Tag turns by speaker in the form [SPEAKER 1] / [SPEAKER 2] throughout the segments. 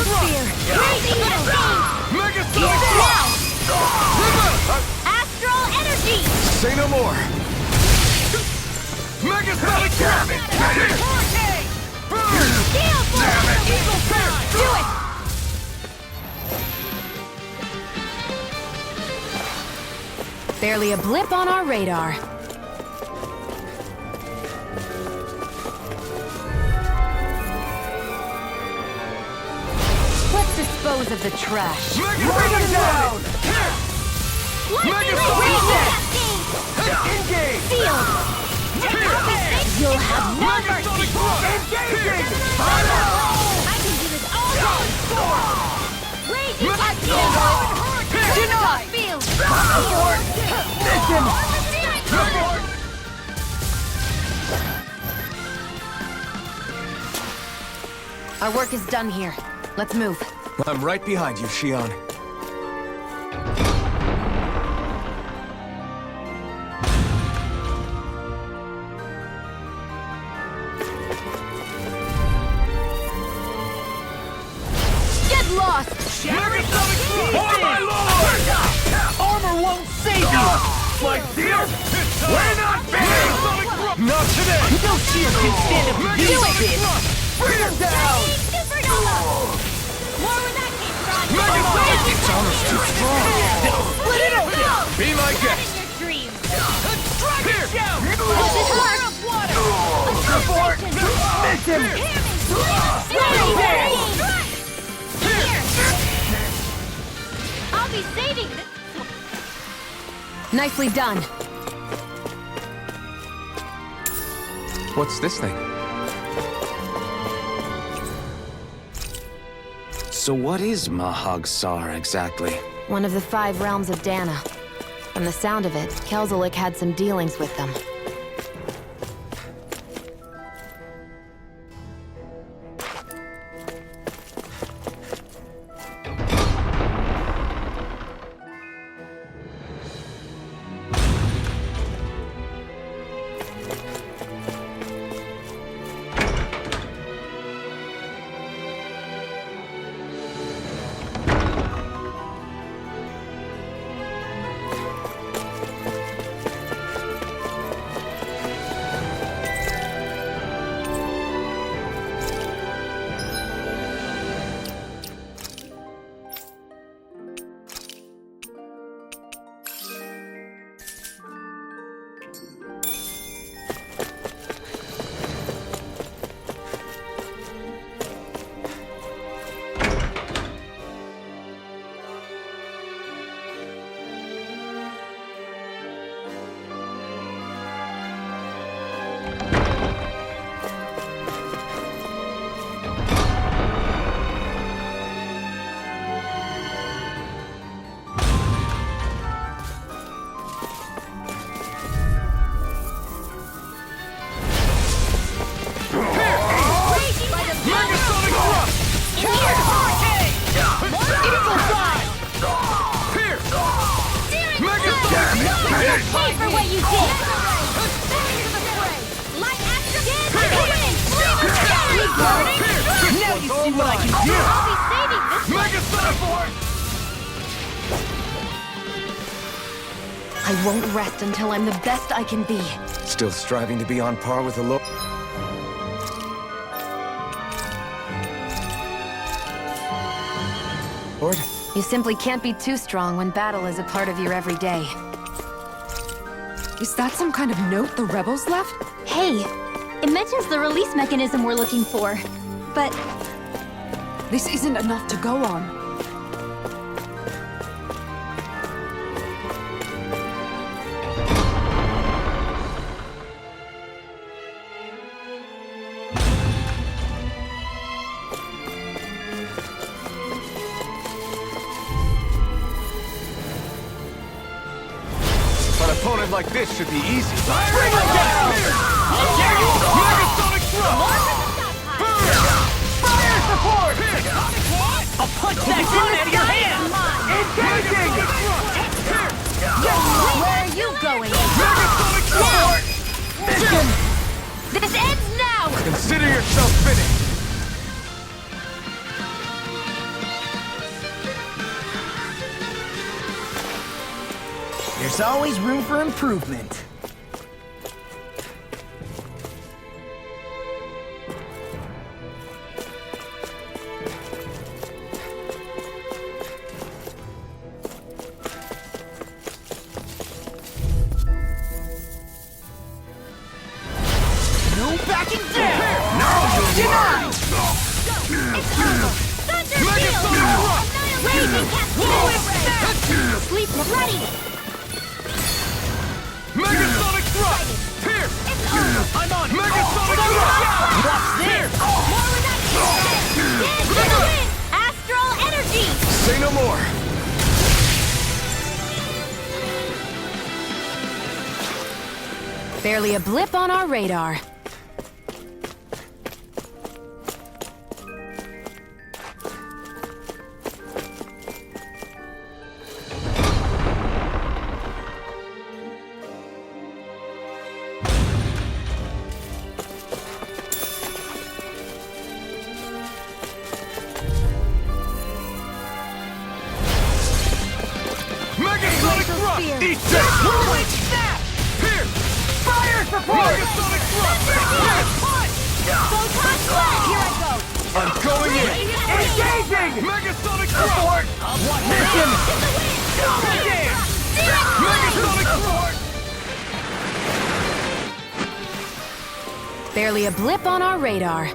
[SPEAKER 1] Sphere! Astral Energy!
[SPEAKER 2] Say no more!
[SPEAKER 3] Megasonic Gravity!
[SPEAKER 1] Steel Force! Eagle Prime! Do it! Barely a blip on our radar. Let's dispose of the trash.
[SPEAKER 3] Megasonic down! Engage!
[SPEAKER 1] Sealed! You'll have no mercy!
[SPEAKER 3] Engaging!
[SPEAKER 1] I can do this all day! Raging Arcade! Denied! Field!
[SPEAKER 3] Mission!
[SPEAKER 1] Our work is done here. Let's move.
[SPEAKER 2] I'm right behind you, Shion.
[SPEAKER 1] Get lost!
[SPEAKER 3] Oh my lord! Armor won't save you! My dear, we're not big!
[SPEAKER 2] Not today!
[SPEAKER 3] No shield can stand up to
[SPEAKER 1] Do it!
[SPEAKER 3] Bring him down!
[SPEAKER 1] Supernova! More where that came from!
[SPEAKER 2] It's almost too strong!
[SPEAKER 3] Split it open!
[SPEAKER 2] Be my guest!
[SPEAKER 1] Your dreams!
[SPEAKER 3] Here!
[SPEAKER 1] This world of water!
[SPEAKER 3] Support! Miss him!
[SPEAKER 1] I'll be saving this. Nicely done.
[SPEAKER 2] What's this thing? So what is Mahag Sar exactly?
[SPEAKER 1] One of the 5 realms of Dana. From the sound of it, Kelzelik had some dealings with them. Pay for what you did! Light Astro
[SPEAKER 3] Now you see what I can do!
[SPEAKER 1] I'll be saving this one! I won't rest until I'm the best I can be.
[SPEAKER 2] Still striving to be on par with the low... Lord?
[SPEAKER 1] You simply can't be too strong when battle is a part of your everyday.
[SPEAKER 4] Is that some kind of note the rebels left?
[SPEAKER 5] Hey, it mentions the release mechanism we're looking for, but
[SPEAKER 4] This isn't enough to go on.
[SPEAKER 2] An opponent like this should be easy.
[SPEAKER 3] Bring him down! Megasonic throw! Fire support! I'll punch that gun out of your hand! Engaging!
[SPEAKER 1] Where are you going?
[SPEAKER 3] Megasonic support! Mission!
[SPEAKER 1] This ends now!
[SPEAKER 2] Consider yourself finished.
[SPEAKER 6] There's always room for improvement. No backing down!
[SPEAKER 3] Now you're
[SPEAKER 6] Denied!
[SPEAKER 5] It's over! Thunder Shield! Raging Cascade! Sleep ready!
[SPEAKER 3] Megasonic Thrust! Here!
[SPEAKER 5] It's over!
[SPEAKER 3] I'm on it! Megasonic Thrust!
[SPEAKER 6] What's this?
[SPEAKER 5] More reduction! Dance to the wind! Astral energy!
[SPEAKER 2] Say no more.
[SPEAKER 1] Barely a blip on our radar.
[SPEAKER 3] Megasonic Thrust!
[SPEAKER 5] Spear.
[SPEAKER 3] Eat that!
[SPEAKER 6] Whirlwind snap!
[SPEAKER 3] Here!
[SPEAKER 6] Fire support!
[SPEAKER 3] Megasonic Thrust! Here!
[SPEAKER 5] Photon blast! Here I go!
[SPEAKER 3] I'm going in!
[SPEAKER 6] Engaging!
[SPEAKER 3] Megasonic Thrust!
[SPEAKER 6] Mission!
[SPEAKER 3] Megasonic Thrust!
[SPEAKER 1] Barely a blip on our radar.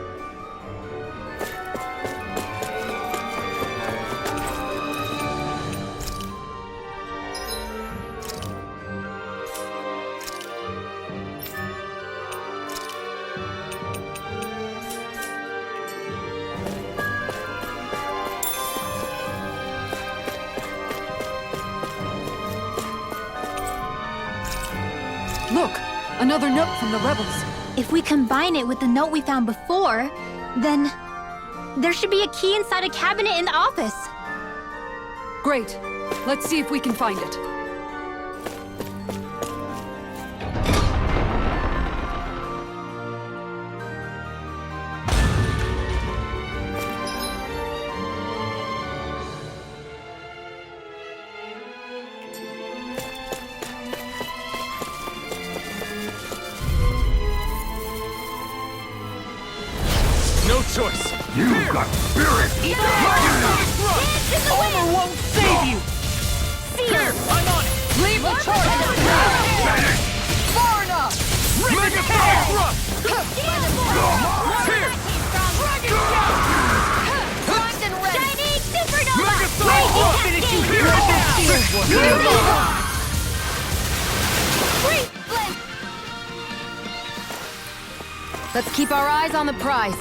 [SPEAKER 4] Look! Another note from the rebels.
[SPEAKER 5] If we combine it with the note we found before, then there should be a key inside a cabinet in the office.
[SPEAKER 4] Great. Let's see if we can find it.
[SPEAKER 2] No choice.
[SPEAKER 3] You've got spirit! Megasonic Thrust!
[SPEAKER 6] Armor won't save you!
[SPEAKER 5] Seal!
[SPEAKER 3] I'm on it!
[SPEAKER 6] Leave the charge!
[SPEAKER 3] Finish!
[SPEAKER 6] Far enough!
[SPEAKER 3] Megasonic Thrust! Here!
[SPEAKER 5] Primed and ready! Shining supernova!
[SPEAKER 3] Megasonic Thrust!
[SPEAKER 5] Raging cascade!
[SPEAKER 3] Here!
[SPEAKER 5] Free flip!
[SPEAKER 1] Let's keep our eyes on the prize.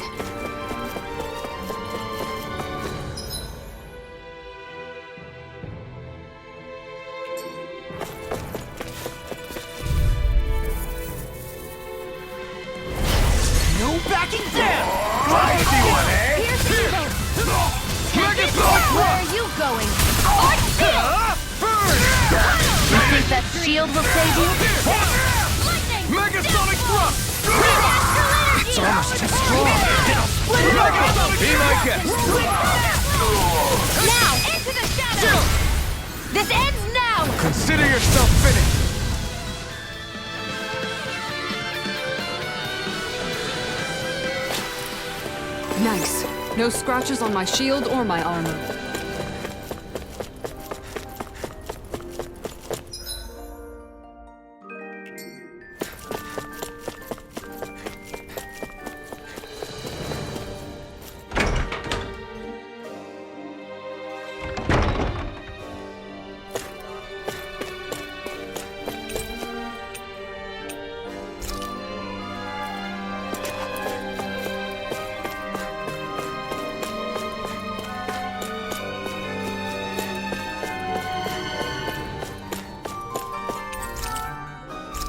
[SPEAKER 6] No backing down!
[SPEAKER 3] I see one, eh?
[SPEAKER 5] Here's the evil!
[SPEAKER 3] Megasonic
[SPEAKER 1] Where
[SPEAKER 3] Thrust!
[SPEAKER 1] are you going?
[SPEAKER 5] Arch shield!
[SPEAKER 1] You think that shield will save you?
[SPEAKER 5] Lightning!
[SPEAKER 3] Megasonic Thrust!
[SPEAKER 5] Astral energy!
[SPEAKER 2] It's almost too strong.
[SPEAKER 3] Megasonic
[SPEAKER 2] Be my guest.
[SPEAKER 5] Now, into the shadow! This ends now!
[SPEAKER 2] Consider yourself finished.
[SPEAKER 4] Nice. No scratches on my shield or my armor.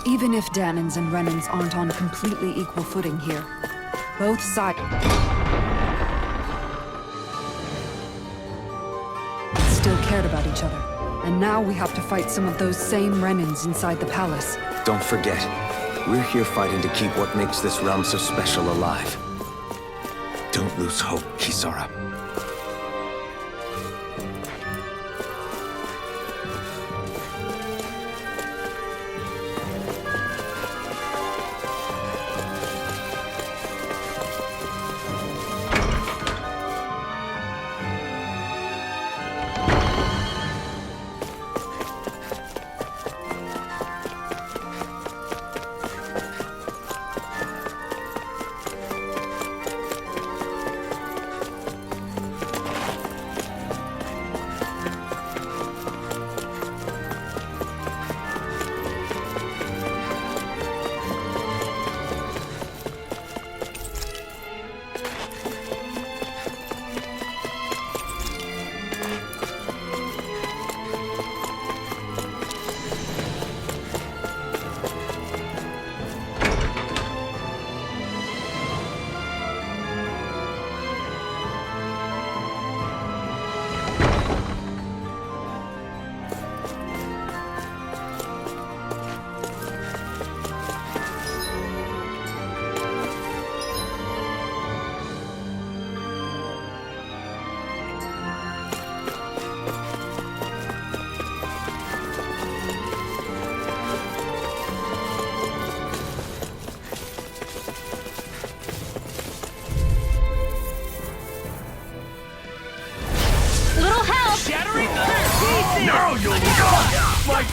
[SPEAKER 4] Even if Danans and Renans aren't on completely equal footing here, both sides still cared about each other. And now we have to fight some of those same Renans inside the palace.
[SPEAKER 2] Don't forget, we're here fighting to keep what makes this realm so special alive. Don't lose hope, Kisara.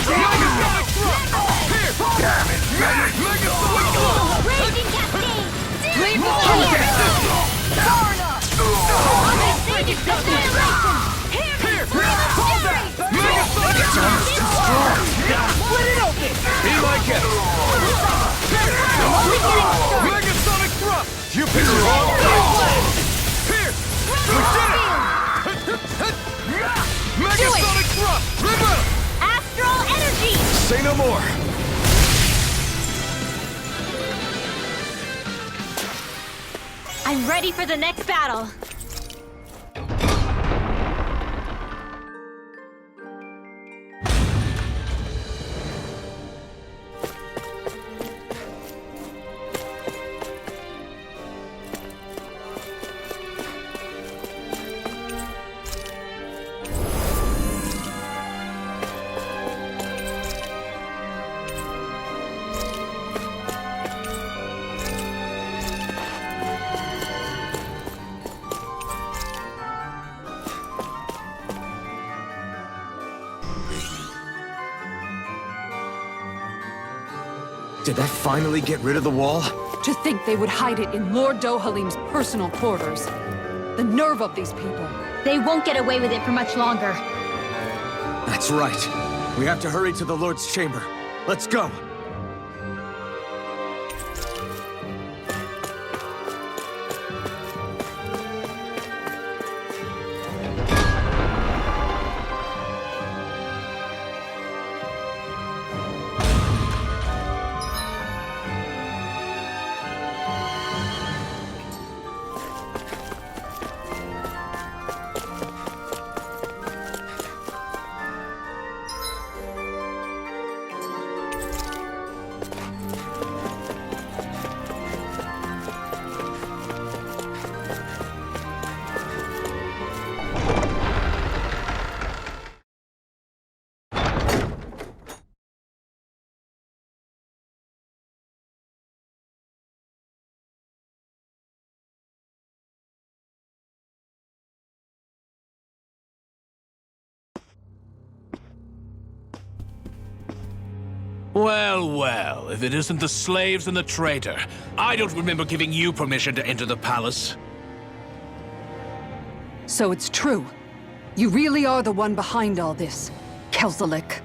[SPEAKER 3] Megasonic thrust! Here! Damn it! Megasonic thrust!
[SPEAKER 5] Raging cascade!
[SPEAKER 6] Leave the
[SPEAKER 5] Here!
[SPEAKER 6] Far enough!
[SPEAKER 5] Annihilation!
[SPEAKER 3] Here!
[SPEAKER 6] Hold that!
[SPEAKER 3] Megasonic thrust!
[SPEAKER 6] Split it open!
[SPEAKER 3] Be my guest! Here! Megasonic thrust! You picked the wrong thing! Here! We did it! Megasonic thrust! Reverse!
[SPEAKER 5] Astral energy!
[SPEAKER 3] Say no more!
[SPEAKER 5] I'm ready for the next battle.
[SPEAKER 2] Did that finally get rid of the wall?
[SPEAKER 4] To think they would hide it in Lord Dohalim's personal quarters. The nerve of these people.
[SPEAKER 5] They won't get away with it for much longer.
[SPEAKER 2] That's right. We have to hurry to the Lord's chamber. Let's go.
[SPEAKER 7] Well, well, if it isn't the slaves and the traitor. I don't remember giving you permission to enter the palace.
[SPEAKER 4] So it's true. You really are the one behind all this, Kelzelik.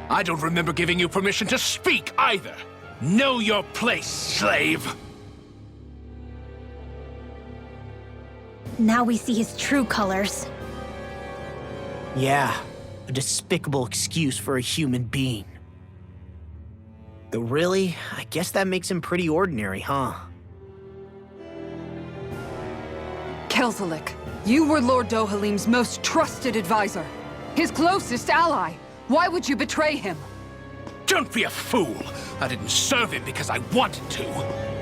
[SPEAKER 7] I don't remember giving you permission to speak either. Know your place, slave.
[SPEAKER 5] Now we see his true colors.
[SPEAKER 6] Yeah, a despicable excuse for a human being. Though really, I guess that makes him pretty ordinary, huh?
[SPEAKER 4] Kelzelik, you were Lord Dohalim's most trusted advisor. His closest ally. Why would you betray him?
[SPEAKER 7] Don't be a fool. I didn't serve him because I wanted to.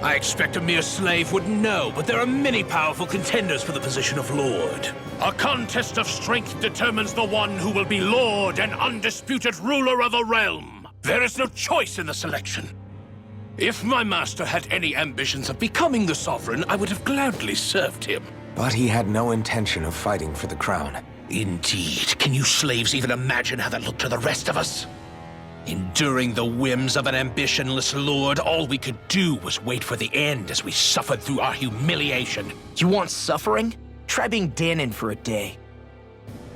[SPEAKER 7] I expect a mere slave would know, but there are many powerful contenders for the position of Lord. A contest of strength determines the one who will be Lord and undisputed ruler of a realm. There is no choice in the selection. If my master had any ambitions of becoming the sovereign, I would have gladly served him.
[SPEAKER 2] But he had no intention of fighting for the crown.
[SPEAKER 7] Indeed. Can you slaves even imagine how that looked to the rest of us? Enduring the whims of an ambitionless lord, all we could do was wait for the end as we suffered through our humiliation.
[SPEAKER 6] You want suffering? Try being Danon for a day.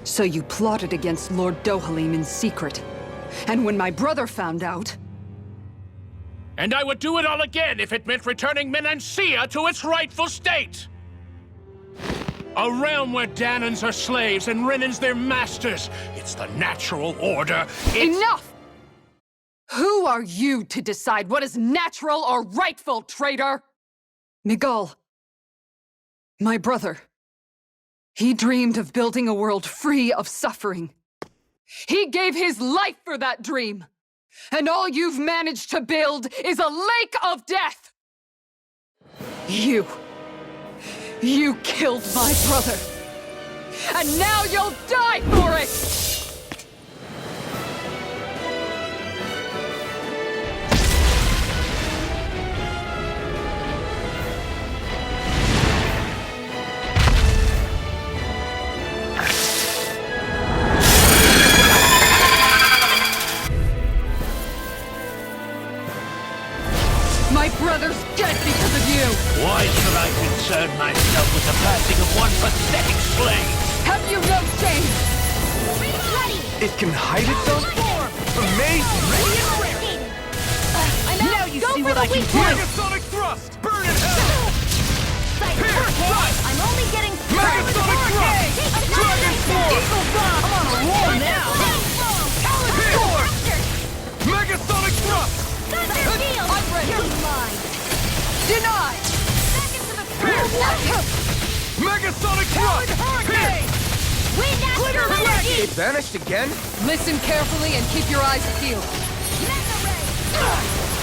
[SPEAKER 4] So you plotted against Lord Dohalim in secret. And when my brother found out...
[SPEAKER 7] And I would do it all again if it meant returning Menancia to its rightful state! A realm where Danons are slaves and Renans their masters. It's the natural order.
[SPEAKER 4] Enough! Who are you to decide what is natural or rightful, traitor? Miguel, my brother, he dreamed of building a world free of suffering. He gave his life for that dream. And all you've managed to build is a lake of death! You killed my brother. And now you'll die for it! My brother's dead because of you!
[SPEAKER 7] Why should I concern myself with the passing of one pathetic slave?
[SPEAKER 4] Have you no shame?
[SPEAKER 3] It can hide itself? Amazing!
[SPEAKER 6] Now you see what I can do!
[SPEAKER 3] Megasonic thrust! Burn in hell!
[SPEAKER 5] I'm only getting
[SPEAKER 3] Megasonic thrust! Dragon force!
[SPEAKER 6] I'm on a roll now!
[SPEAKER 3] Megasonic thrust!
[SPEAKER 4] I'm ready!
[SPEAKER 5] You're mine!
[SPEAKER 4] Denied!
[SPEAKER 3] Megasonic thrust!
[SPEAKER 4] Hurricane!
[SPEAKER 5] Wind after energy!
[SPEAKER 3] It vanished again?
[SPEAKER 4] Listen carefully and keep your eyes peeled.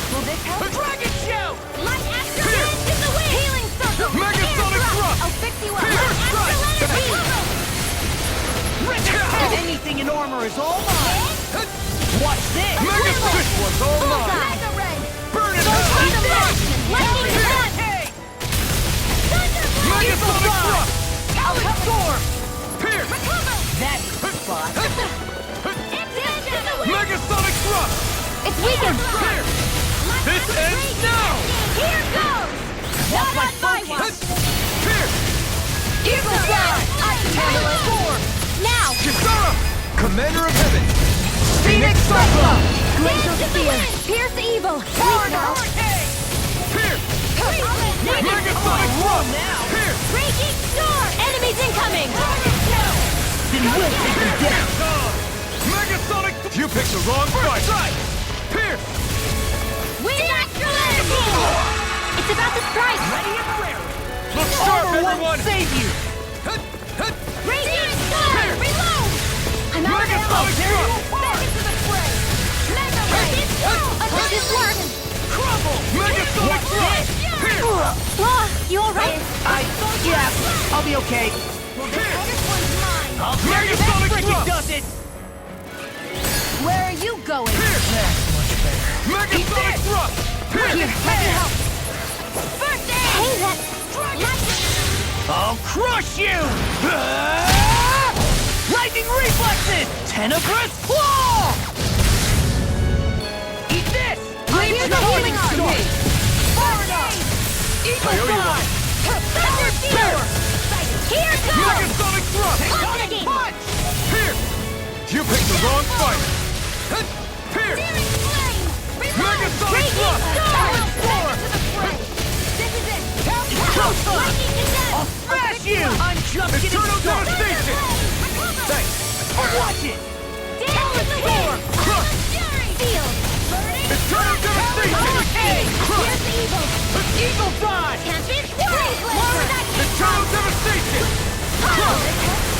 [SPEAKER 5] Will this help?
[SPEAKER 3] Dragon show!
[SPEAKER 5] Light after wind in the wind! Healing circle!
[SPEAKER 3] Megasonic thrust!
[SPEAKER 5] I'll fix you up!
[SPEAKER 3] Here,
[SPEAKER 5] Light after energy!
[SPEAKER 6] Anything in armor is all mine! Watch this!
[SPEAKER 3] Megasonic was all mine!
[SPEAKER 5] Mega ray!
[SPEAKER 3] Burn it
[SPEAKER 5] Lightning
[SPEAKER 3] hell!
[SPEAKER 5] shot! Thunderblast!
[SPEAKER 3] Megasonic thrust!
[SPEAKER 4] Alex Storm!
[SPEAKER 3] Pierce!
[SPEAKER 6] That's the spot!
[SPEAKER 3] Megasonic thrust!
[SPEAKER 5] It's weakened!
[SPEAKER 3] Pierce! This ends now!
[SPEAKER 5] Here goes! Not on my watch!
[SPEAKER 3] Pierce!
[SPEAKER 4] Eagle Fly! I can handle it! Storm!
[SPEAKER 5] Now!
[SPEAKER 3] Kisara! Commander of Heaven!
[SPEAKER 4] Phoenix Cyclone!
[SPEAKER 5] Glacial Spear! Pierce the evil!
[SPEAKER 3] Hurricane! Pierce! Megasonic thrust! Pierce!
[SPEAKER 5] Breaking storm! Enemies incoming!
[SPEAKER 6] Then we'll take them down!
[SPEAKER 3] Megasonic! You picked the wrong fight! Pierce!
[SPEAKER 5] Wind astral energy! It's about to strike!
[SPEAKER 6] Ready and raring!
[SPEAKER 3] Look sharp,
[SPEAKER 6] Armor won't
[SPEAKER 3] everyone!
[SPEAKER 6] save you!
[SPEAKER 5] Raging storm! Reload! I'm out of ammo!
[SPEAKER 3] Megasonic thrust!
[SPEAKER 5] Back into the fray! Mega ray! This works!
[SPEAKER 3] Crumble! Megasonic thrust! Pierce!
[SPEAKER 5] Law, you alright?
[SPEAKER 6] Yeah, I'll be okay.
[SPEAKER 5] This one's mine!
[SPEAKER 6] I'll tell you that
[SPEAKER 3] Megasonic
[SPEAKER 6] frickin'
[SPEAKER 3] thrust!
[SPEAKER 6] does it!
[SPEAKER 5] Where are you going?
[SPEAKER 3] Megasonic thrust! Pierce!
[SPEAKER 5] Here, let me help! First aid! Hey, that...
[SPEAKER 6] I'll crush you! Lightning reflexes! Tenebrous claw! Eat this!
[SPEAKER 4] Leave the healing to me!
[SPEAKER 6] Far enough!
[SPEAKER 4] Eagle
[SPEAKER 3] I owe you
[SPEAKER 4] Fly!
[SPEAKER 5] Thunder Spear! Here goes!
[SPEAKER 3] Megasonic thrust!
[SPEAKER 5] Lightning!
[SPEAKER 3] Pierce! You picked the wrong fight! Pierce!
[SPEAKER 5] Searing flame!
[SPEAKER 3] Megasonic
[SPEAKER 5] Raging
[SPEAKER 3] thrust!
[SPEAKER 5] storm! This is it!
[SPEAKER 6] Close up!
[SPEAKER 5] Lightning to death!
[SPEAKER 6] I'll smash you! I'm just getting
[SPEAKER 3] Eternal
[SPEAKER 6] started!
[SPEAKER 3] devastation! Thanks!
[SPEAKER 6] Watch it!
[SPEAKER 5] Down with the wind! Fury! Field! Burning!
[SPEAKER 3] Eternal devastation!
[SPEAKER 5] Here's the evil!
[SPEAKER 6] Eagle Fly!
[SPEAKER 5] Can't be squirreled! More that
[SPEAKER 3] Eternal devastation!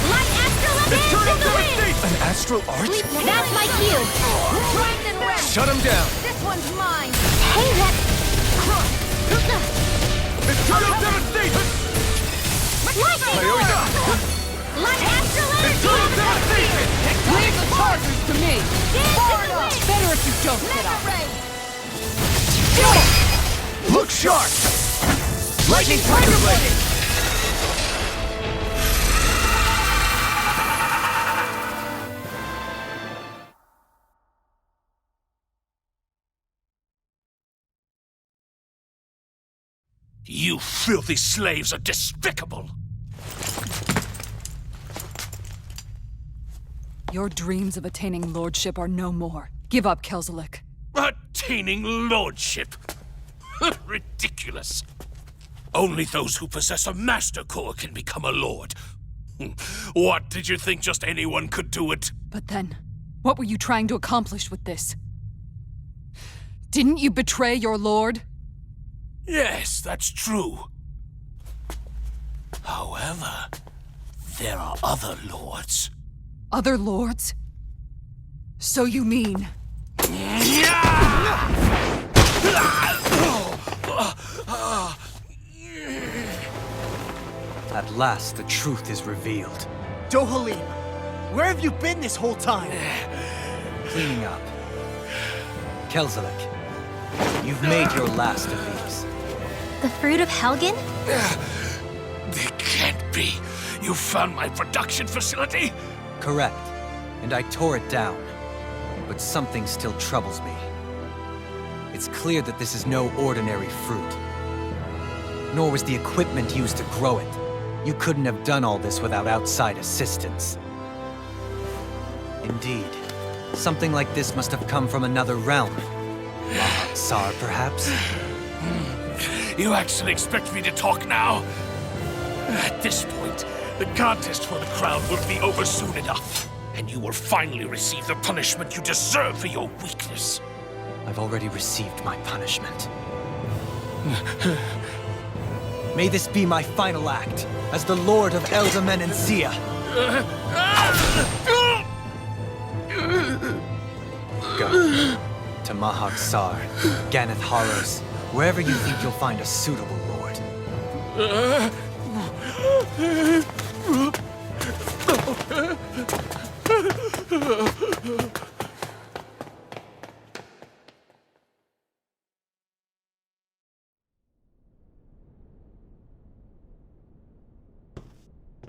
[SPEAKER 5] Light astral events
[SPEAKER 3] Eternal
[SPEAKER 5] in the wind!
[SPEAKER 3] devastation! An astral arch?
[SPEAKER 5] That's my cue! Primed and ready!
[SPEAKER 3] Shut him down!
[SPEAKER 5] This one's mine! Hey, that...
[SPEAKER 3] Eternal devastation!
[SPEAKER 5] Lightning!
[SPEAKER 3] I owe you!
[SPEAKER 5] Light astral energy!
[SPEAKER 3] Eternal devastation!
[SPEAKER 4] Leave the chargers to me! Better if you don't get
[SPEAKER 5] Mega
[SPEAKER 4] up!
[SPEAKER 5] ray!
[SPEAKER 3] Look sharp! Lightning Tiger Blade!
[SPEAKER 7] You filthy slaves are despicable!
[SPEAKER 4] Your dreams of attaining lordship are no more. Give up, Kelzelik.
[SPEAKER 7] Attaining lordship! Ridiculous! Only those who possess a master core can become a lord. What, did you think just anyone could do it?
[SPEAKER 4] But then, what were you trying to accomplish with this? Didn't you betray your lord?
[SPEAKER 7] Yes, that's true. However, there are other lords.
[SPEAKER 4] Other lords? So you mean...
[SPEAKER 8] At last, the truth is revealed.
[SPEAKER 6] Dohalim, where have you been this whole time?
[SPEAKER 8] Cleaning up. Kelzelik, you've made your last of these.
[SPEAKER 5] The fruit of Helgen?
[SPEAKER 7] It can't be. You found my production facility?
[SPEAKER 8] Correct. And I tore it down. But something still troubles me. It's clear that this is no ordinary fruit. Nor was the equipment used to grow it. You couldn't have done all this without outside assistance. Indeed, something like this must have come from another realm. Tsar, perhaps?
[SPEAKER 7] You actually expect me to talk now? At this point, the contest for the crown will be over soon enough, and you will finally receive the punishment you deserve for your weakness.
[SPEAKER 8] I've already received my punishment. May this be my final act as the Lord of Eldamen and Sia. Go to Mahak Sar, Ganeth Haros, wherever you think you'll find a suitable lord.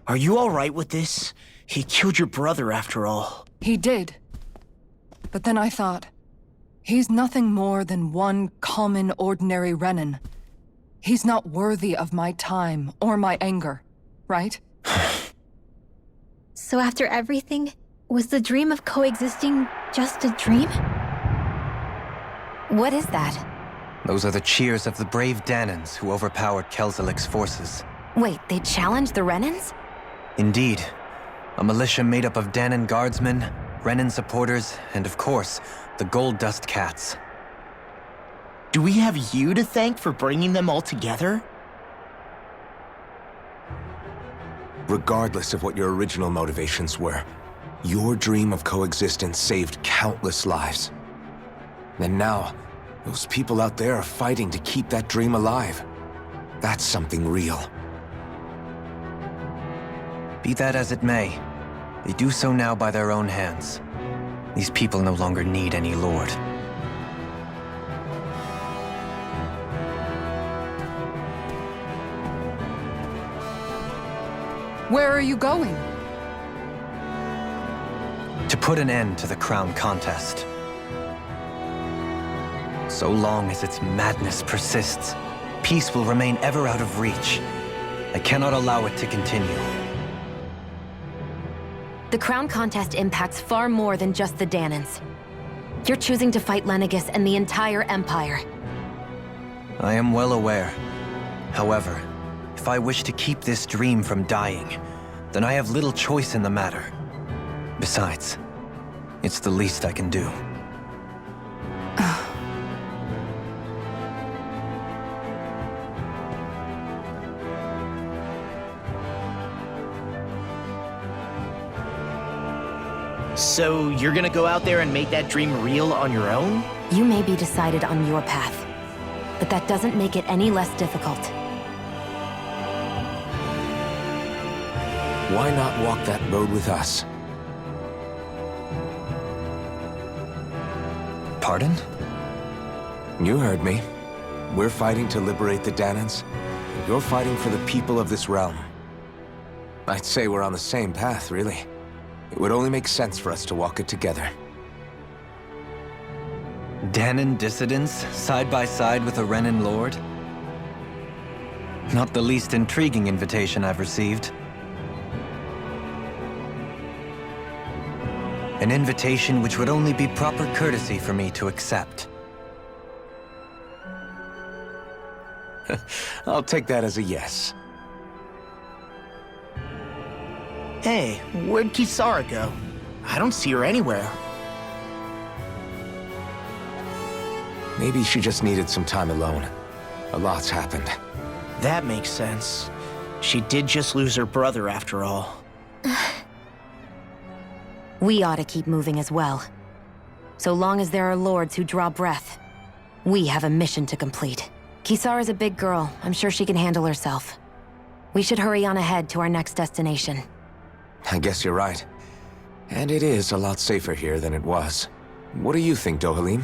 [SPEAKER 6] Are you all right with this? He killed your brother after all.
[SPEAKER 4] He did. But then I thought, he's nothing more than one common, ordinary Renan. He's not worthy of my time or my anger, right?
[SPEAKER 5] So after everything, was the dream of coexisting just a dream?
[SPEAKER 1] What is that?
[SPEAKER 8] Those are the cheers of the brave Danans who overpowered Kelzelik's forces.
[SPEAKER 1] Wait, they challenged the Renans?
[SPEAKER 8] Indeed. A militia made up of Danan guardsmen, Renan supporters, and of course, the Gold Dust Cats.
[SPEAKER 6] Do we have you to thank for bringing them all together?
[SPEAKER 2] Regardless of what your original motivations were, your dream of coexistence saved countless lives. And now, those people out there are fighting to keep that dream alive. That's something real.
[SPEAKER 8] Be that as it may, they do so now by their own hands. These people no longer need any lord.
[SPEAKER 4] Where are you going?
[SPEAKER 8] To put an end to the crown contest. So long as its madness persists, peace will remain ever out of reach. I cannot allow it to continue.
[SPEAKER 1] The crown contest impacts far more than just the Danans. You're choosing to fight Lenegis and the entire Empire.
[SPEAKER 8] I am well aware. However, if I wish to keep this dream from dying, then I have little choice in the matter. Besides, it's the least I can do.
[SPEAKER 6] So you're gonna go out there and make that dream real on your own?
[SPEAKER 1] You may be decided on your path, but that doesn't make it any less difficult.
[SPEAKER 2] Why not walk that road with us?
[SPEAKER 8] Pardon?
[SPEAKER 2] You heard me. We're fighting to liberate the Danans, and you're fighting for the people of this realm. I'd say we're on the same path, really. It would only make sense for us to walk it together.
[SPEAKER 8] Danan dissidents, side by side with a Renan lord? Not the least intriguing invitation I've received. An invitation which would only be proper courtesy for me to accept.
[SPEAKER 2] I'll take that as a yes.
[SPEAKER 6] Hey, where'd Kisara go? I don't see her anywhere.
[SPEAKER 2] Maybe she just needed some time alone. A lot's happened.
[SPEAKER 6] That makes sense. She did just lose her brother after all.
[SPEAKER 1] We ought to keep moving as well. So long as there are lords who draw breath, we have a mission to complete. Kisara's a big girl. I'm sure she can handle herself. We should hurry on ahead to our next destination.
[SPEAKER 2] I guess you're right. And it is a lot safer here than it was. What do you think, Dohalim?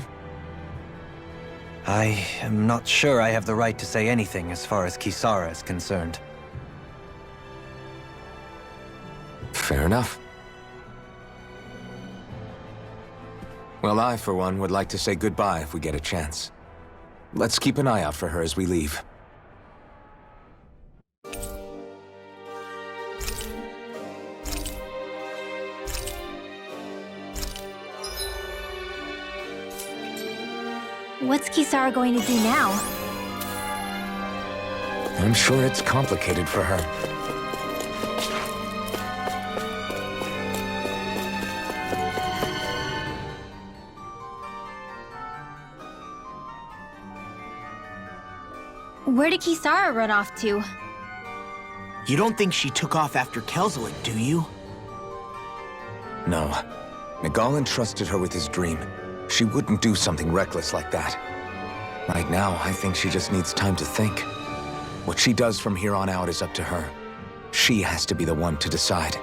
[SPEAKER 8] I am not sure I have the right to say anything as far as Kisara is concerned.
[SPEAKER 2] Fair enough. Well, I, for one, would like to say goodbye if we get a chance. Let's keep an eye out for her as we leave.
[SPEAKER 5] What's Kisara going to do now?
[SPEAKER 2] I'm sure it's complicated for her.
[SPEAKER 5] Where did Kisara run off to?
[SPEAKER 6] You don't think she took off after Kelzelik, do you?
[SPEAKER 2] No. Miguel entrusted her with his dream. She wouldn't do something reckless like that. Right now, I think she just needs time to think. What she does from here on out is up to her. She has to be the one to decide.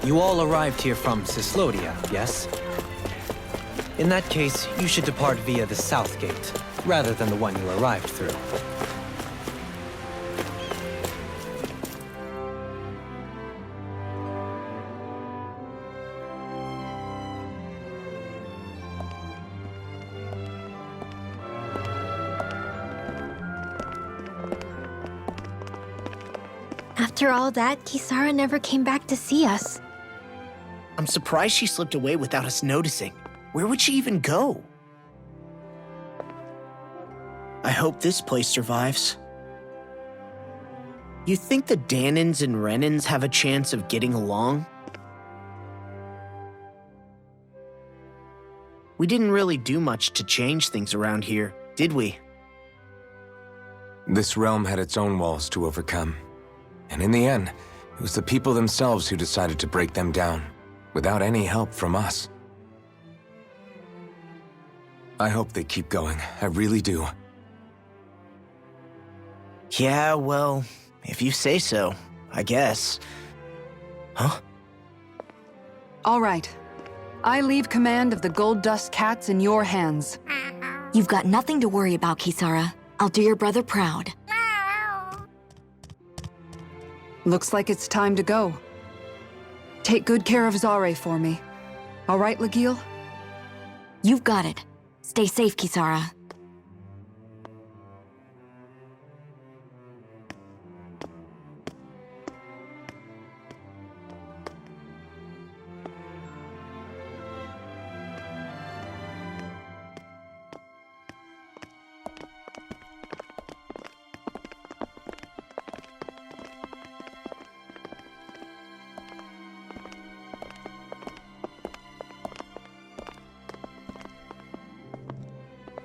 [SPEAKER 8] You all arrived here from Cislodia, yes? In that case, you should depart via the south gate, rather than the one you arrived through.
[SPEAKER 5] After all that, Kisara never came back to see us.
[SPEAKER 6] I'm surprised she slipped away without us noticing. Where would she even go? I hope this place survives. You think the Danans and Renans have a chance of getting along? We didn't really do much to change things around here, did we?
[SPEAKER 2] This realm had its own walls to overcome. And in the end, it was the people themselves who decided to break them down, without any help from us. I hope they keep going. I really do.
[SPEAKER 6] Yeah, well, if you say so, I guess. Huh?
[SPEAKER 4] All right. I leave command of the Gold Dust Cats in your hands.
[SPEAKER 1] You've got nothing to worry about, Kisara. I'll do your brother proud.
[SPEAKER 4] Looks like it's time to go. Take good care of Zare for me. All right, Legil?
[SPEAKER 1] You've got it. Stay safe, Kisara.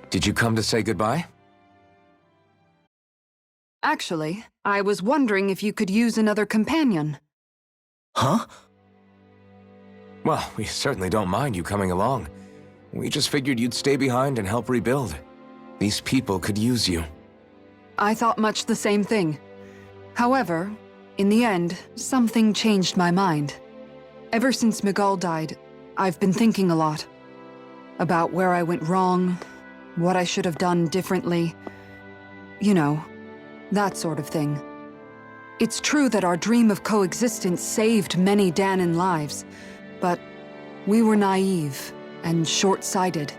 [SPEAKER 2] Did you come to say goodbye?
[SPEAKER 4] Actually, I was wondering if you could use another companion.
[SPEAKER 6] Huh?
[SPEAKER 2] Well, we certainly don't mind you coming along. We just figured you'd stay behind and help rebuild. These people could use you.
[SPEAKER 4] I thought much the same thing. However, in the end, something changed my mind. Ever since Miguel died, I've been thinking a lot. About where I went wrong, what I should have done differently. You know, that sort of thing. It's true that our dream of coexistence saved many Danan lives, but we were naive and short-sighted.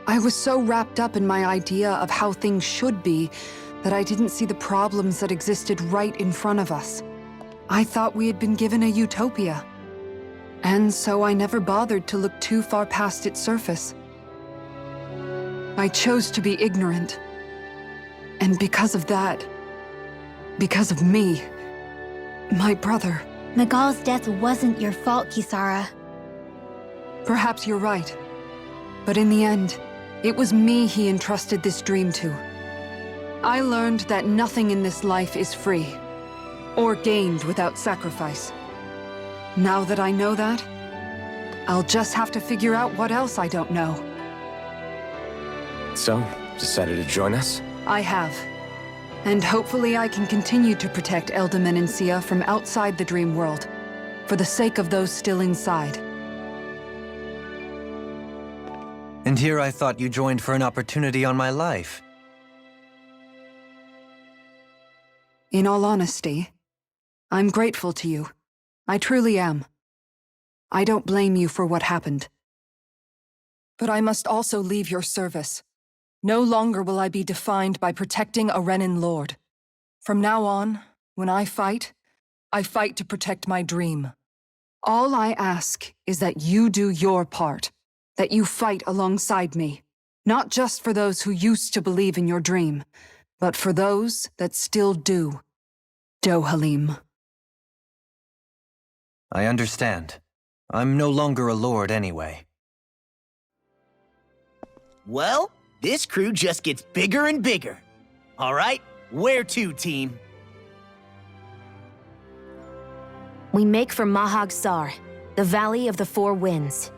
[SPEAKER 4] I was so wrapped up in my idea of how things should be that I didn't see the problems that existed right in front of us. I thought we had been given a utopia, and so I never bothered to look too far past its surface. I chose to be ignorant, and because of that, because of me, my brother.
[SPEAKER 5] Miguel's death wasn't your fault, Kisara.
[SPEAKER 4] Perhaps you're right, but in the end, it was me he entrusted this dream to. I learned that nothing in this life is free, or gained without sacrifice. Now that I know that, I'll just have to figure out what else I don't know.
[SPEAKER 2] So, decided to join us?
[SPEAKER 4] I have. And hopefully I can continue to protect Eldam and Sia from outside the dream world, for the sake of those still inside.
[SPEAKER 8] And here I thought you joined for an opportunity on my life.
[SPEAKER 4] In all honesty, I'm grateful to you. I truly am. I don't blame you for what happened. But I must also leave your service. No longer will I be defined by protecting a Renan Lord. From now on, when I fight to protect my dream. All I ask is that you do your part, that you fight alongside me, not just for those who used to believe in your dream, but for those that still do. Dohalim.
[SPEAKER 8] I understand. I'm no longer a lord anyway.
[SPEAKER 6] Well, this crew just gets bigger and bigger. All right, where to, team?
[SPEAKER 1] We make for Mahag Sar, the Valley of the Four Winds.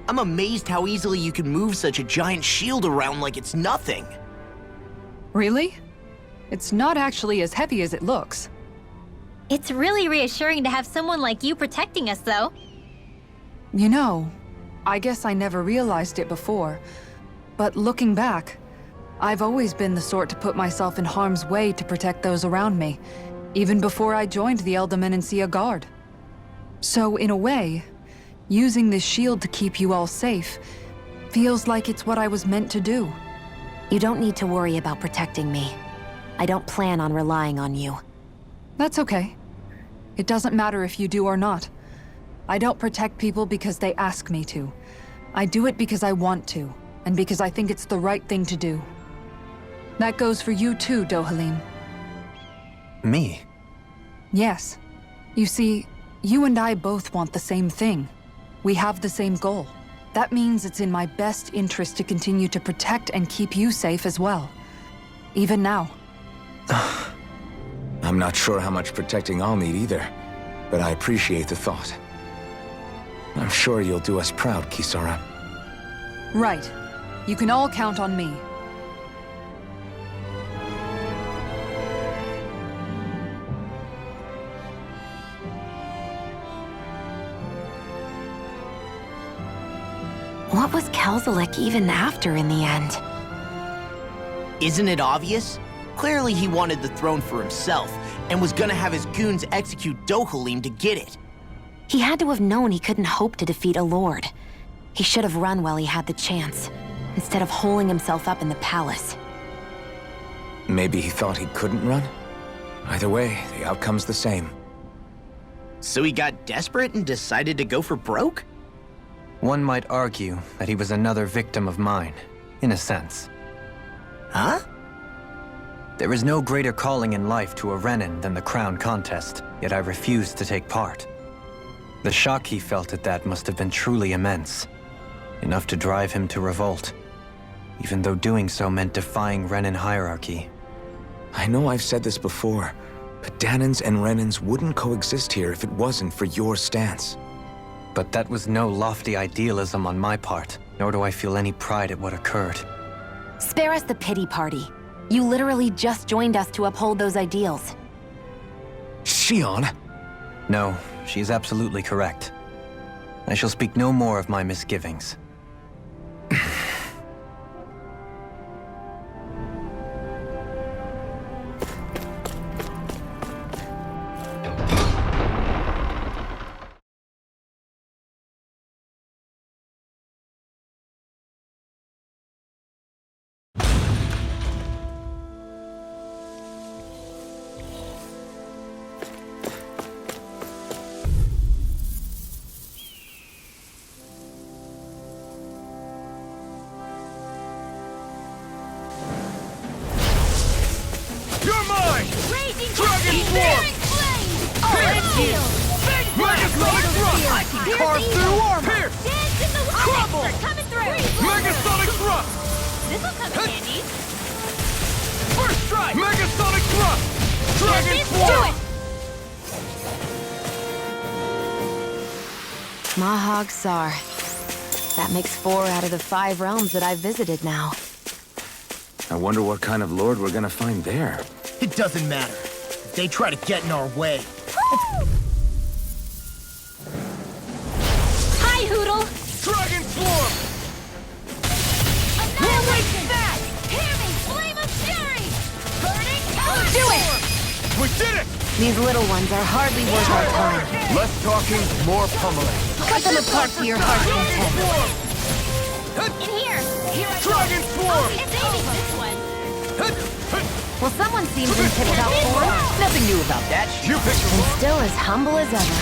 [SPEAKER 6] I'm amazed how easily you can move such a giant shield around like it's nothing.
[SPEAKER 4] Really? It's not actually as heavy as it looks.
[SPEAKER 5] It's really reassuring to have someone like you protecting us, though.
[SPEAKER 4] You know, I guess I never realized it before, but looking back, I've always been the sort to put myself in harm's way to protect those around me, even before I joined the Eldaman and Sia Guard. So in a way, using this shield to keep you all safe feels like it's what I was meant to do.
[SPEAKER 1] You don't need to worry about protecting me. I don't plan on relying on you.
[SPEAKER 4] That's okay. It doesn't matter if you do or not. I don't protect people because they ask me to. I do it because I want to, and because I think it's the right thing to do. That goes for you too, Dohalim.
[SPEAKER 8] Me?
[SPEAKER 4] Yes. You see, you and I both want the same thing. We have the same goal. That means it's in my best interest to continue to protect and keep you safe as well. Even now.
[SPEAKER 2] I'm not sure how much protecting I'll need either, but I appreciate the thought. I'm sure you'll do us proud, Kisara.
[SPEAKER 4] Right. You can all count on me.
[SPEAKER 1] What was Kelzalik even after in the end?
[SPEAKER 6] Isn't it obvious? Clearly he wanted the throne for himself, and was gonna have his goons execute Dohalim to get it.
[SPEAKER 1] He had to have known he couldn't hope to defeat a lord. He should have run while he had the chance, instead of holding himself up in the palace.
[SPEAKER 2] Maybe he thought he couldn't run? Either way, the outcome's the same.
[SPEAKER 6] So he got desperate and decided to go for broke?
[SPEAKER 8] One might argue that he was another victim of mine, in a sense.
[SPEAKER 6] Huh?
[SPEAKER 8] There is no greater calling in life to a Renin than the crown contest, yet I refused to take part. The shock he felt at that must have been truly immense, enough to drive him to revolt, even though doing so meant defying Renin hierarchy.
[SPEAKER 2] I know I've said this before, but Danans and Renins wouldn't coexist here if it wasn't for your stance.
[SPEAKER 8] But that was no lofty idealism on my part, nor do I feel any pride at what occurred.
[SPEAKER 1] Spare us the pity party. You literally just joined us to uphold those ideals.
[SPEAKER 2] Shion!
[SPEAKER 8] No, she's absolutely correct. I shall speak no more of my misgivings.
[SPEAKER 3] You're mine!
[SPEAKER 5] Raging
[SPEAKER 3] Dragon
[SPEAKER 5] Bearing
[SPEAKER 3] Swarm!
[SPEAKER 5] Flame!
[SPEAKER 3] Pierce!
[SPEAKER 5] Shield!
[SPEAKER 3] Megasonic Thrust!
[SPEAKER 5] I can
[SPEAKER 3] Carve through armor! Pierce!
[SPEAKER 5] Dance in the wind!
[SPEAKER 3] Crumble!
[SPEAKER 5] They're coming through!
[SPEAKER 3] Megasonic Thrust!
[SPEAKER 5] This'll come in handy.
[SPEAKER 3] First strike! Megasonic Thrust! Dragon
[SPEAKER 5] Let's
[SPEAKER 3] Swarm!
[SPEAKER 5] do it!
[SPEAKER 1] Mahag Sar. That makes 4 out of the 5 realms that I've visited now.
[SPEAKER 2] I wonder what kind of lord we're gonna find there.
[SPEAKER 6] It doesn't matter. If they try to get in our way.
[SPEAKER 5] Hi, Hoodle!
[SPEAKER 3] Dragon Swarm!
[SPEAKER 5] Annihilation! Hear me! Flame of Fury! Burning Color! Do it!
[SPEAKER 3] We did it!
[SPEAKER 1] These little ones are hardly worth our time.
[SPEAKER 3] Less talking, more pummeling.
[SPEAKER 1] Cut them apart to your heart's content.
[SPEAKER 5] In here! Here I go!
[SPEAKER 3] Dragon Swarm!
[SPEAKER 5] It's saving this one!
[SPEAKER 1] Well, someone seems in tip-top form.
[SPEAKER 6] Nothing new about that.
[SPEAKER 3] You picked
[SPEAKER 1] And still as humble as ever.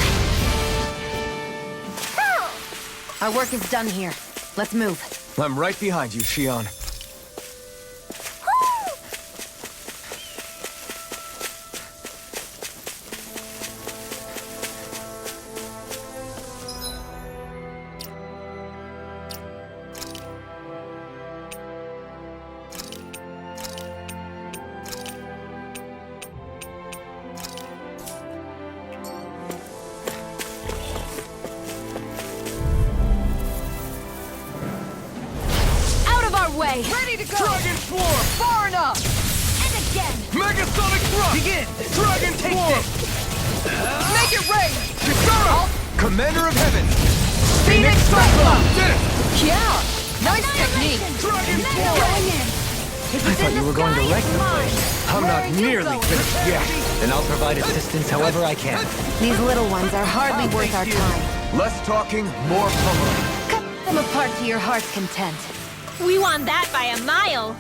[SPEAKER 1] Our work is done here. Let's move.
[SPEAKER 2] I'm right behind you, Shion.
[SPEAKER 1] Way.
[SPEAKER 4] Ready to go!
[SPEAKER 3] Dragon Swarm!
[SPEAKER 4] Far enough!
[SPEAKER 5] And again!
[SPEAKER 3] Megasonic Thrust!
[SPEAKER 6] Begin!
[SPEAKER 3] Dragon Swarm!
[SPEAKER 4] Make it rain!
[SPEAKER 3] Kisara! Commander of Heaven!
[SPEAKER 4] Phoenix Cyclone!
[SPEAKER 3] Did it!
[SPEAKER 4] Yeah! Nice technique!
[SPEAKER 3] Dragon Swarm!
[SPEAKER 5] Going in!
[SPEAKER 8] I thought you were going to wreck the place.
[SPEAKER 2] I'm not nearly finished yet.
[SPEAKER 8] Then I'll provide assistance however I can.
[SPEAKER 1] These little ones are hardly worth our time.
[SPEAKER 2] Less talking, more pummeling.
[SPEAKER 1] Cut them apart to your heart's content.
[SPEAKER 5] We won that by a mile!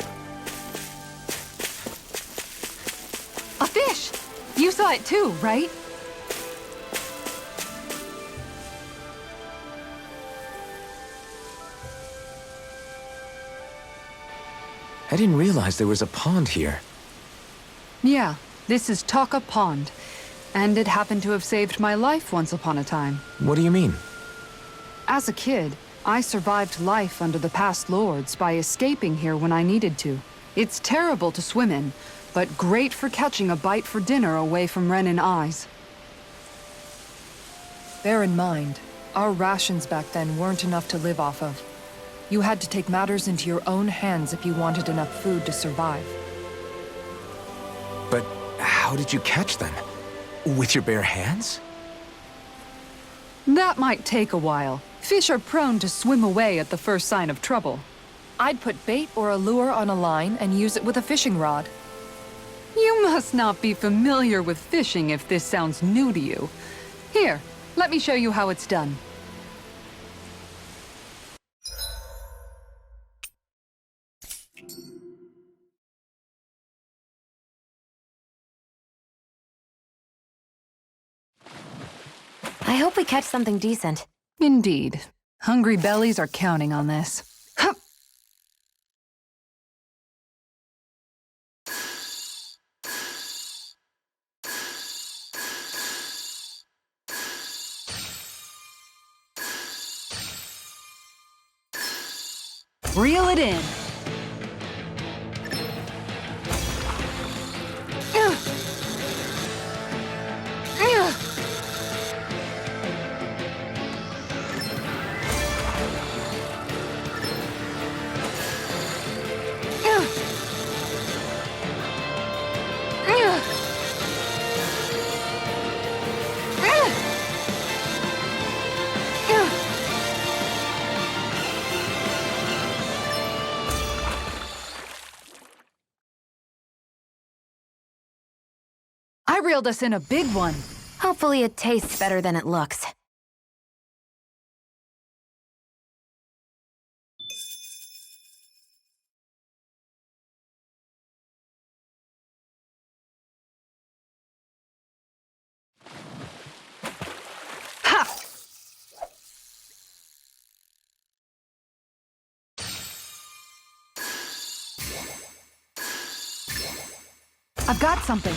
[SPEAKER 4] A fish! You saw it too, right?
[SPEAKER 2] I didn't realize there was a pond here.
[SPEAKER 4] Yeah, this is Taka Pond. And it happened to have saved my life once upon a time.
[SPEAKER 2] What do you mean?
[SPEAKER 4] As a kid, I survived life under the past lords by escaping here when I needed to. It's terrible to swim in, but great for catching a bite for dinner away from Renin eyes.
[SPEAKER 9] Bear in mind, our rations back then weren't enough to live off of. You had to take matters into your own hands if you wanted enough food to survive.
[SPEAKER 2] But how did you catch them? With your bare hands?
[SPEAKER 4] That might take a while. Fish are prone to swim away at the first sign of trouble.
[SPEAKER 9] I'd put bait or a lure on a line and use it with a fishing rod.
[SPEAKER 4] You must not be familiar with fishing if this sounds new to you. Here, let me show you how it's done.
[SPEAKER 1] I hope we catch something decent.
[SPEAKER 4] Indeed. Hungry bellies are counting on this. Hup. Reel it in. I reeled us in a big one.
[SPEAKER 1] Hopefully it tastes better than it looks.
[SPEAKER 4] Ha! I've got something.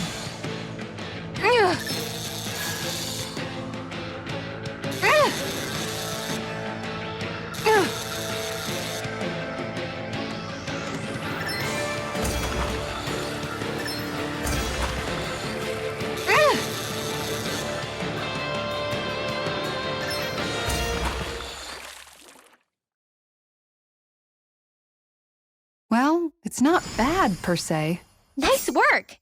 [SPEAKER 4] Well, it's not bad, per se.
[SPEAKER 5] Nice work!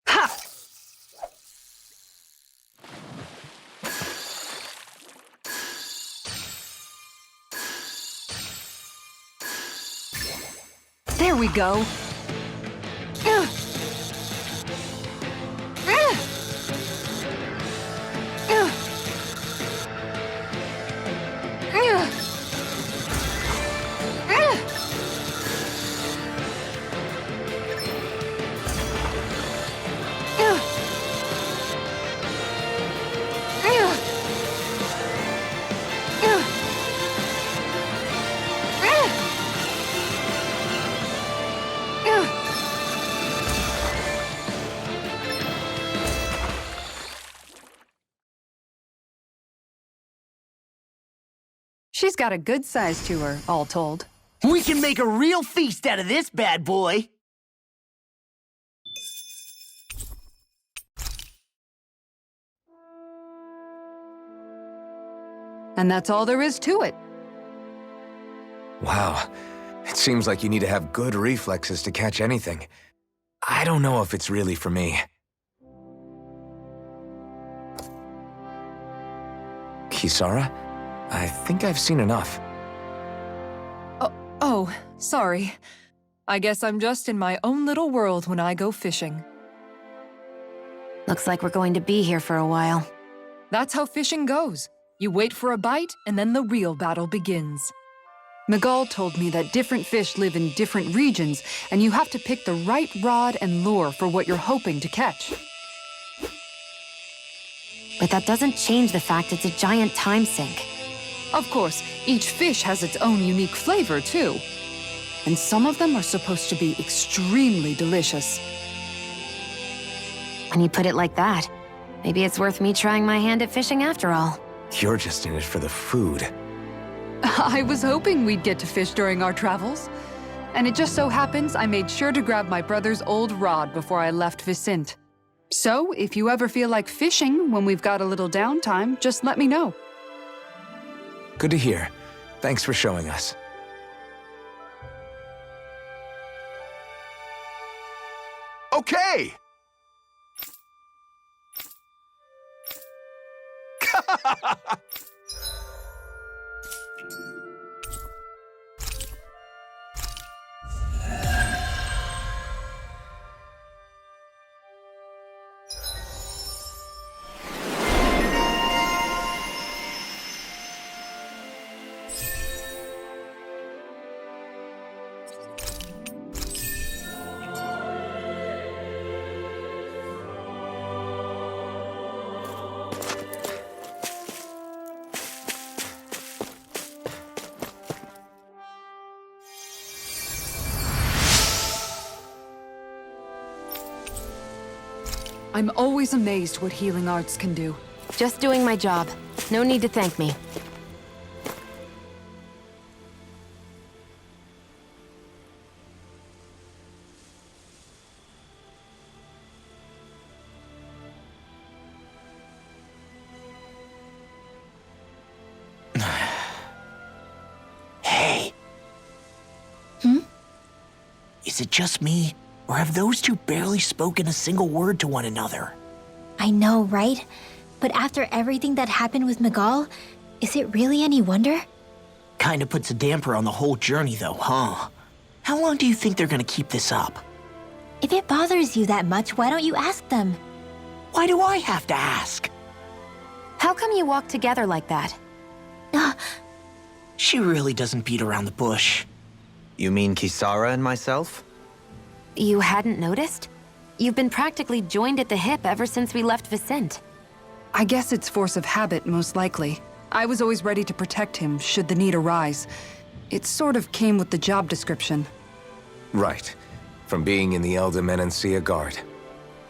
[SPEAKER 4] Ha! There we go. She's got a good size to her, all told.
[SPEAKER 6] We can make a real feast out of this bad boy.
[SPEAKER 4] And that's all there is to it.
[SPEAKER 2] Wow. It seems like you need to have good reflexes to catch anything. I don't know if it's really for me. Kisara? I think I've seen enough.
[SPEAKER 9] Oh, sorry. I guess I'm just in my own little world when I go fishing.
[SPEAKER 1] Looks like we're going to be here for a while.
[SPEAKER 9] That's how fishing goes. You wait for a bite, and then the real battle begins. Miguel told me that different fish live in different regions, and you have to pick the right rod and lure for what you're hoping to catch.
[SPEAKER 1] But that doesn't change the fact it's a giant time sink.
[SPEAKER 9] Of course, each fish has its own unique flavor, too. And some of them are supposed to be extremely delicious.
[SPEAKER 1] When you put it like that, maybe it's worth me trying my hand at fishing after all.
[SPEAKER 2] You're just in it for the food.
[SPEAKER 9] I was hoping we'd get to fish during our travels. And it just so happens I made sure to grab my brother's old rod before I left Vicente. So, if you ever feel like fishing when we've got a little downtime, just let me know.
[SPEAKER 2] Good to hear. Thanks for showing us.
[SPEAKER 3] Okay!
[SPEAKER 9] I'm always amazed what healing arts can do.
[SPEAKER 1] Just doing my job. No need to thank me.
[SPEAKER 6] Hey. Is it just me, or have those two barely spoken a single word to one another?
[SPEAKER 5] I know, right? But after everything that happened with Miguel, is it really any wonder?
[SPEAKER 6] Kinda puts a damper on the whole journey though, huh? How long do you think they're gonna keep this up?
[SPEAKER 5] If it bothers you that much, why don't you ask them?
[SPEAKER 6] Why do I have to ask?
[SPEAKER 1] How come you walk together like that?
[SPEAKER 6] She really doesn't beat around the bush.
[SPEAKER 8] You mean Kisara and myself?
[SPEAKER 1] You hadn't noticed? You've been practically joined at the hip ever since we left Vicente.
[SPEAKER 9] I guess it's force of habit, most likely. I was always ready to protect him, should the need arise. It sort of came with the job description.
[SPEAKER 2] Right. From being in the Elder Menancia Guard.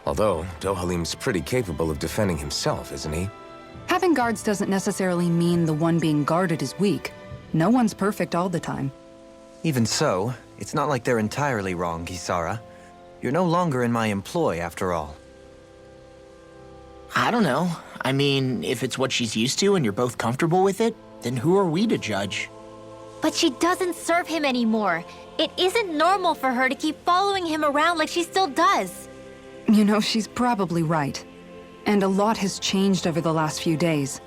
[SPEAKER 2] Although, Dohalim's pretty capable of defending himself, isn't he?
[SPEAKER 9] Having guards doesn't necessarily mean the one being guarded is weak. No one's perfect all the time.
[SPEAKER 8] Even so, it's not like they're entirely wrong, Kisara. You're no longer in my employ, after all.
[SPEAKER 6] I don't know. I mean, if it's what she's used to and you're both comfortable with it, then who are we to judge?
[SPEAKER 5] But she doesn't serve him anymore. It isn't normal for her to keep following him around like she still does.
[SPEAKER 9] You know, she's probably right. And a lot has changed over the last few days.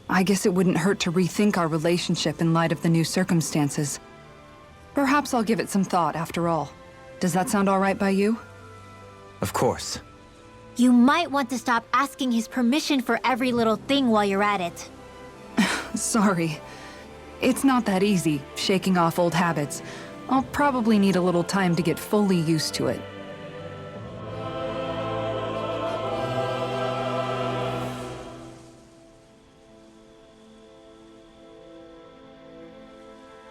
[SPEAKER 9] I guess it wouldn't hurt to rethink our relationship in light of the new circumstances. Perhaps I'll give it some thought, after all. Does that sound all right by you?
[SPEAKER 8] Of course.
[SPEAKER 5] You might want to stop asking his permission for every little thing while you're at it.
[SPEAKER 9] Sorry. It's not that easy, shaking off old habits. I'll probably need a little time to get fully used to it.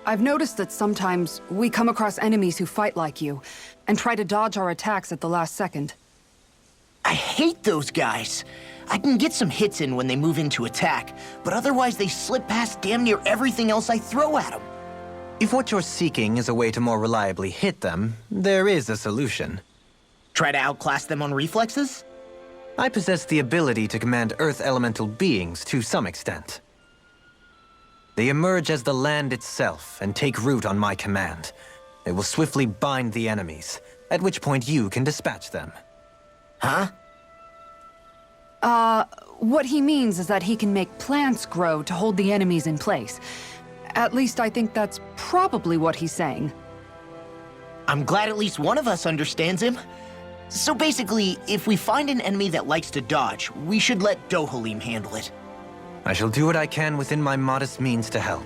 [SPEAKER 9] I've noticed that sometimes we come across enemies who fight like you, and try to dodge our attacks at the last second.
[SPEAKER 6] I hate those guys. I can get some hits in when they move into attack, but otherwise they slip past damn near everything else I throw at them.
[SPEAKER 8] If what you're seeking is a way to more reliably hit them, there is a solution.
[SPEAKER 6] Try to outclass them on reflexes?
[SPEAKER 8] I possess the ability to command Earth elemental beings to some extent. They emerge as the land itself and take root on my command. They will swiftly bind the enemies, at which point you can dispatch them.
[SPEAKER 6] Huh?
[SPEAKER 9] What he means is that he can make plants grow to hold the enemies in place. At least I think that's probably what he's saying.
[SPEAKER 6] I'm glad at least one of us understands him. So basically, if we find an enemy that likes to dodge, we should let Dohalim handle it.
[SPEAKER 8] I shall do what I can within my modest means to help.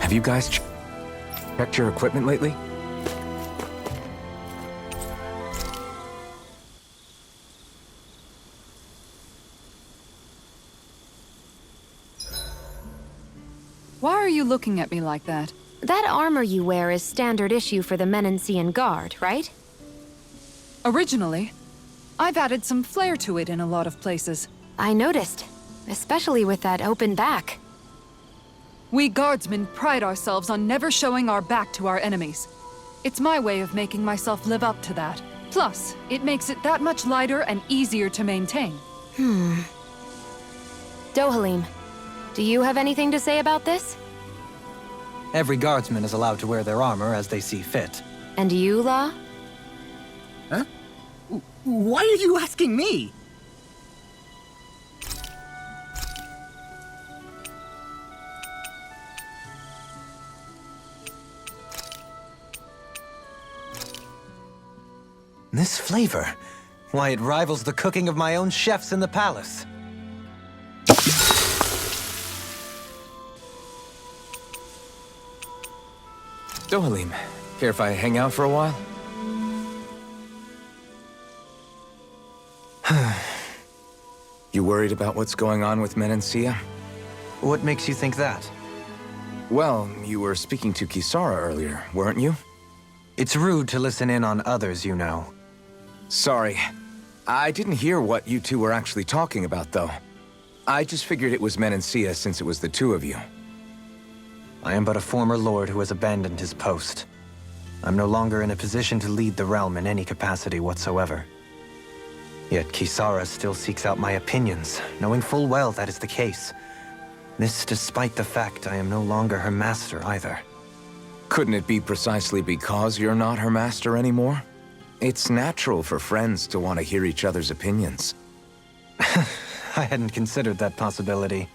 [SPEAKER 2] Have you guys checked your equipment lately?
[SPEAKER 9] Why are you looking at me like that?
[SPEAKER 1] That armor you wear is standard issue for the Menancian Guard, right?
[SPEAKER 9] Originally, I've added some flair to it in a lot of places.
[SPEAKER 1] I noticed, especially with that open back.
[SPEAKER 9] We guardsmen pride ourselves on never showing our back to our enemies. It's my way of making myself live up to that. Plus, it makes it that much lighter and easier to maintain.
[SPEAKER 1] Dohalim, do you have anything to say about this?
[SPEAKER 8] Every guardsman is allowed to wear their armor as they see fit.
[SPEAKER 1] And you, La?
[SPEAKER 6] Huh? Why are you asking me?
[SPEAKER 8] This flavor, why, it rivals the cooking of my own chefs in the palace.
[SPEAKER 2] Dohalim, care if I hang out for a while? You worried about what's going on with Menancia?
[SPEAKER 8] What makes you think that?
[SPEAKER 2] Well, you were speaking to Kisara earlier, weren't you?
[SPEAKER 8] It's rude to listen in on others, you know.
[SPEAKER 2] Sorry. I didn't hear what you two were actually talking about, though. I just figured it was Menancia since it was the two of you.
[SPEAKER 8] I am but a former lord who has abandoned his post. I'm no longer in a position to lead the realm in any capacity whatsoever. Yet Kisara still seeks out my opinions, knowing full well that is the case. This despite the fact I am no longer her master either.
[SPEAKER 2] Couldn't it be precisely because you're not her master anymore? It's natural for friends to want to hear each other's opinions.
[SPEAKER 8] I hadn't considered that possibility.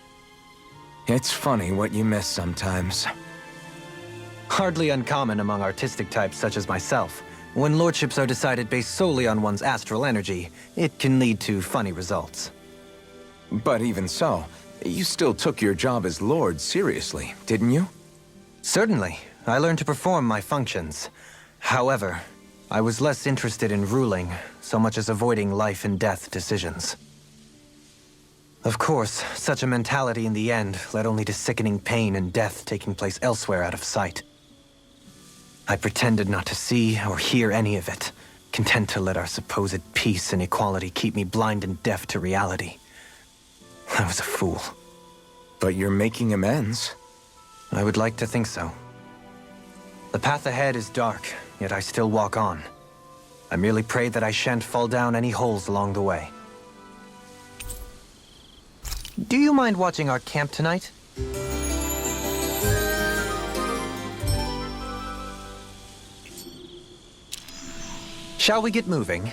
[SPEAKER 2] It's funny what you miss sometimes.
[SPEAKER 8] Hardly uncommon among artistic types such as myself. When lordships are decided based solely on one's astral energy, it can lead to funny results.
[SPEAKER 2] But even so, you still took your job as lord seriously, didn't you?
[SPEAKER 8] Certainly. I learned to perform my functions. However, I was less interested in ruling, so much as avoiding life and death decisions. Of course, such a mentality in the end led only to sickening pain and death taking place elsewhere out of sight. I pretended not to see or hear any of it, content to let our supposed peace and equality keep me blind and deaf to reality. I was a fool.
[SPEAKER 2] But you're making amends.
[SPEAKER 8] I would like to think so. The path ahead is dark, yet I still walk on. I merely pray that I shan't fall down any holes along the way. Do you mind watching our camp tonight? Shall we get moving?